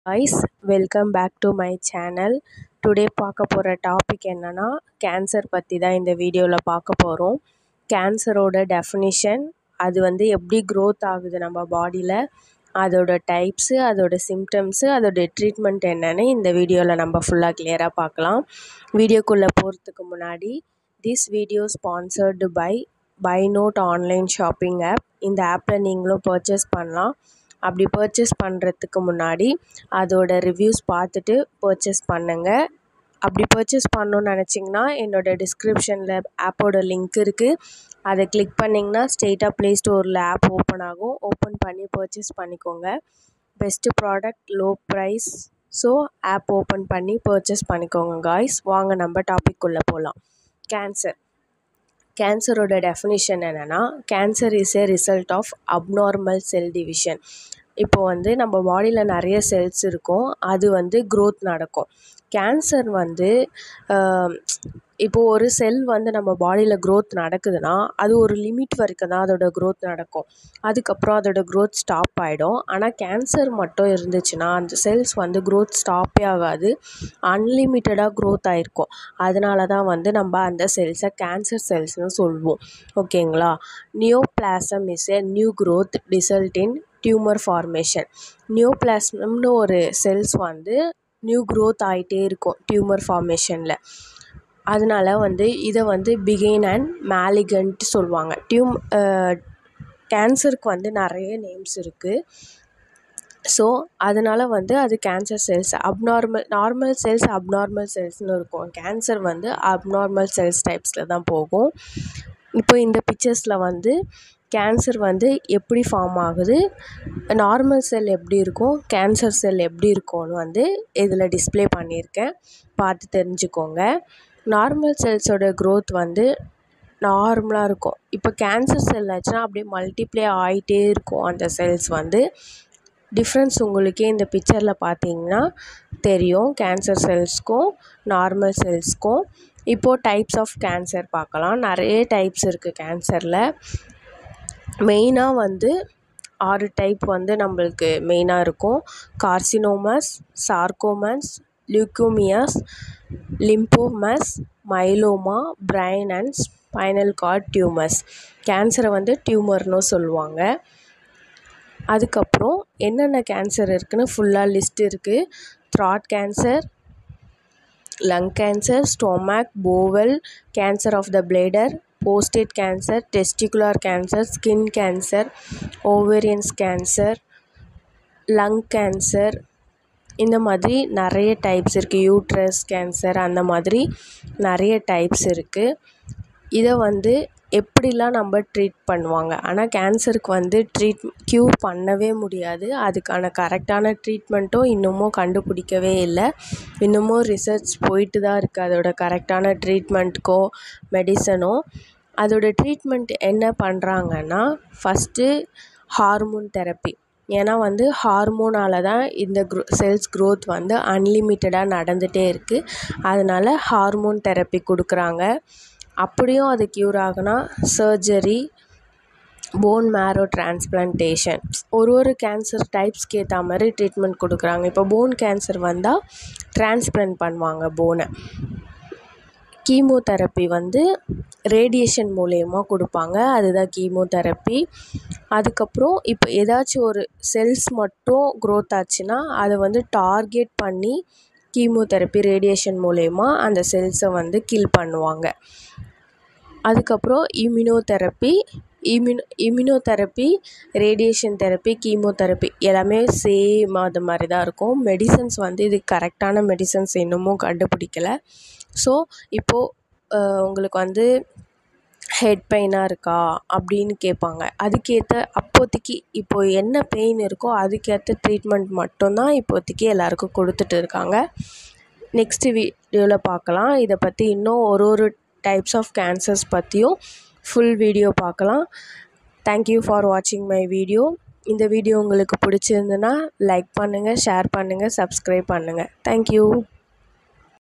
guys, welcome back to my channel. Today பார்க்க போகிற topic என்னன்னா கேன்சர் பற்றி தான் இந்த வீடியோவில் பார்க்க போகிறோம். கேன்சரோட டெஃபினிஷன், அது எப்படி க்ரோத் ஆகுது நம்ம பாடியில், அதோட டைப்ஸு, அதோட சிம்டம்ஸு, அதோட ட்ரீட்மெண்ட் என்னன்னு இந்த வீடியோவில் நம்ம ஃபுல்லாக கிளியராக பார்க்கலாம். வீடியோக்குள்ளே போகிறதுக்கு முன்னாடி, this video sponsored by note online shopping app. இந்த ஆப்பில் நீங்களும் பர்ச்சேஸ் பண்ணலாம். அப்படி பர்ச்சேஸ் பண்ணுறதுக்கு முன்னாடி அதோட ரிவ்யூஸ் பார்த்துட்டு பர்ச்சேஸ் பண்ணுங்கள். அப்படி பர்ச்சேஸ் பண்ணணுன்னு நினச்சிங்கன்னா என்னோடய டிஸ்கிரிப்ஷனில் ஆப்போட லிங்க் இருக்குது. அதை கிளிக் பண்ணிங்கன்னா ஸ்ட்ரெயிட்டாக ப்ளே ஸ்டோரில் ஆப் ஓப்பன் ஆகும். ஓப்பன் பண்ணி பர்ச்சேஸ் பண்ணிக்கோங்க. Best product, low price. So app open பண்ணி பர்ச்சேஸ் பண்ணிக்கோங்க காய்ஸ். வாங்க நம்ம டாபிக் உள்ளே போகலாம். கேன்சரோட டெஃபினிஷன் என்னென்னா, cancer is a result of abnormal cell division. இப்போது நம்ம பாடியில் நிறைய செல்ஸ் இருக்கும், அது க்ரோத் நடக்கும். கேன்சர் இப்போது ஒரு செல் நம்ம பாடியில் க்ரோத் நடக்குதுன்னா அது ஒரு லிமிட் வரைக்கும் தான் அதோட க்ரோத் நடக்கும். அதுக்கப்புறம் அதோட க்ரோத் ஸ்டாப் ஆகிடும். ஆனால் கேன்சர் மட்டும் இருந்துச்சுன்னா அந்த செல்ஸ் க்ரோத் ஸ்டாப்பே ஆகாது, அன்லிமிட்டடாக க்ரோத் ஆகிருக்கும். அதனால தான் நம்ம அந்த செல்ஸை கேன்சர் செல்ஸ்னு சொல்லுவோம். ஓகேங்களா? Neoplasm is a new growth result in tumour formation. நியோபிளாசம்னு ஒரு செல்ஸ் நியூ க்ரோத் ஆகிட்டே இருக்கும் டியூமர் ஃபார்மேஷனில். அதனால் இதை பிகின் அண்ட் மேலிகன்ட் சொல்லுவாங்க. கேன்சருக்கு நிறைய நேம்ஸ் இருக்குது. ஸோ அதனால் அது cancer cells. Normal cells, abnormal செல்ஸ்னு இருக்கும். கேன்சர் அப்நார்மல் செல்ஸ் டைப்ஸில் தான் போகும். இப்போ இந்த பிக்சர்ஸில் கேன்சர் எப்படி ஃபார்ம் ஆகுது, நார்மல் செல் எப்படி இருக்கும், கேன்சர் செல் எப்படி இருக்கும்னு இதில் டிஸ்ப்ளே பண்ணியிருக்கேன், பார்த்து தெரிஞ்சுக்கோங்க. நார்மல் செல்ஸோட க்ரோத் நார்மலாக இருக்கும். இப்போ கேன்சர் செல் ஆச்சுன்னா அப்படியே மல்டிப்ளை ஆகிட்டே இருக்கும் அந்த செல்ஸ். டிஃப்ரென்ஸ் உங்களுக்கே இந்த பிக்சரில் பார்த்தீங்கன்னா தெரியும், கேன்சர் செல்ஸ்க்கும் நார்மல் செல்ஸ்க்கும். இப்போது டைப்ஸ் ஆஃப் கேன்சர் பார்க்கலாம். நிறைய டைப்ஸ் இருக்குது கேன்சரில். மெயினாக 6 டைப் நம்மளுக்கு மெயினாக இருக்கும். Carcinomas, sarcomas, leukaemias, lymphomas, myeloma, brain and spinal cord tumours. கேன்சரை டியூமர்னு சொல்லுவாங்க. அதுக்கப்புறம் என்னென்ன கேன்சர் இருக்குதுன்னு ஃபுல்லாக லிஸ்ட் இருக்குது. Throat cancer, lung cancer, stomach, bowel, cancer of the bladder, prostate cancer, testicular cancer, skin cancer, ovarians cancer, lung cancer, இந்த மாதிரி நிறைய டைப்ஸ் இருக்குது. யூட்ரஸ் கேன்சர், அந்த மாதிரி நிறைய டைப்ஸ் இருக்குது. இதை எப்படிலாம் நம்ம ட்ரீட் பண்ணுவாங்க. ஆனால் கேன்சருக்கு க்யூர் பண்ணவே முடியாது. அதுக்கான கரெக்டான ட்ரீட்மெண்ட்டும் இன்னமும் கண்டுபிடிக்கவே இல்லை. இன்னமும் ரிசர்ச் போயிட்டு தான் இருக்குது அதோட கரெக்டான ட்ரீட்மெண்ட்டுக்கோ மெடிசனோ. அதோட ட்ரீட்மெண்ட் என்ன பண்ணுறாங்கன்னா, ஃபஸ்ட்டு ஹார்மோன் தெரப்பி. ஏன்னா ஹார்மோனால் தான் இந்த செல்ஸ் க்ரோத் அன்லிமிட்டடாக நடந்துகிட்டே இருக்குது. அதனால் ஹார்மோன் தெரப்பி கொடுக்குறாங்க. அப்படியும் அது க்யூர் ஆகுனா சர்ஜரி, போன் மேரோ டிரான்ஸ்பிளான்டேஷன். ஒரு கேன்சர் டைப்ஸ்க்கு ஏற்ற மாதிரி ட்ரீட்மெண்ட் கொடுக்குறாங்க. இப்போ போன் கேன்சர் வந்தால் டிரான்ஸ்பிளான்ட் பண்ணுவாங்க போனை. கீமோதெரப்பி ரேடியேஷன் மூலயமா கொடுப்பாங்க, அதுதான் கீமோதெரப்பி. அதுக்கப்புறம் இப்போ ஏதாச்சும் ஒரு செல்ஸ் மட்டும் க்ரோத் ஆச்சுன்னா அதை டார்கெட் பண்ணி கீமோதெரப்பி ரேடியேஷன் மூலயமா அந்த செல்ஸை கில் பண்ணுவாங்க. அதுக்கப்புறம் இம்யூனோதெரப்பி, ரேடியேஷன் தெரப்பி, கீமோதெரப்பி எல்லாமே சேம் அது மாதிரி தான் இருக்கும். மெடிசன்ஸ் இது கரெக்டான மெடிசன்ஸ் இன்னமும் கண்டுபிடிக்கலை. ஸோ இப்போது உங்களுக்கு ஹெட் பெயினாக இருக்கா அப்படின்னு கேட்பாங்க. அதுக்கேற்ற அப்போதைக்கு இப்போது என்ன பெயின் இருக்கோ அதுக்கேற்ற ட்ரீட்மெண்ட் மட்டும்தான் இப்போதைக்கு எல்லாேருக்கும் கொடுத்துட்டு இருக்காங்க. நெக்ஸ்ட்டு வீடியோவில் பார்க்கலாம். இதை பற்றி இன்னும் ஒரு டைப்ஸ் ஆஃப் கேன்சர்ஸ் பற்றியும் ஃபுல் வீடியோ பார்க்கலாம். தேங்க்யூ ஃபார் வாட்சிங் மை வீடியோ. இந்த வீடியோ உங்களுக்கு பிடிச்சிருந்துன்னா லைக் பண்ணுங்கள், ஷேர் பண்ணுங்கள், சப்ஸ்கிரைப் பண்ணுங்கள். தேங்க்யூ.